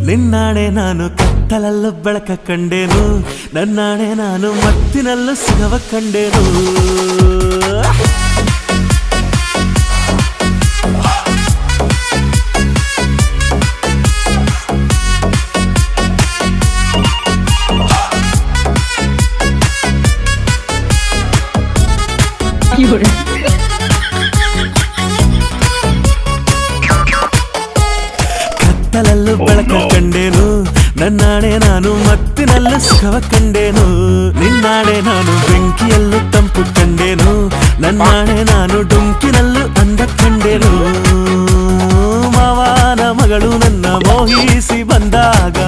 ನಿನ್ನಾಣೆ ನಾನು ಕತ್ತಲಲ್ಲೂ ಬೆಳಕ ಕಂಡೇನು, ನನ್ನಾಣೆ ನಾನು ಮತ್ತಿನಲ್ಲೂ ಸುಖವ ಕಂಡೇನು. ಕತ್ತಲಲ್ಲೂ ಬೆಳಕ ಕಂಡೇನು, ನನ್ನಾಣೆ ನಾನು ಮತ್ತಿನಲ್ಲೂ ಸುಖವ ಕಂಡೇನು. ನಿನ್ನಾಣೆ ನಾನು ಬೆಂಕಿಯಲ್ಲೂ ತಂಪು ಕಂಡೇನು, ನನ್ನಾಣೆ ನಾನು ಡುಂಕಿನಲ್ಲೂ ಅಂದ ಕಂಡೇನು. ಮಾವನ ಮಗಳು ನನ್ನ ಮೋಹಿಸಿ ಬಂದಾಗ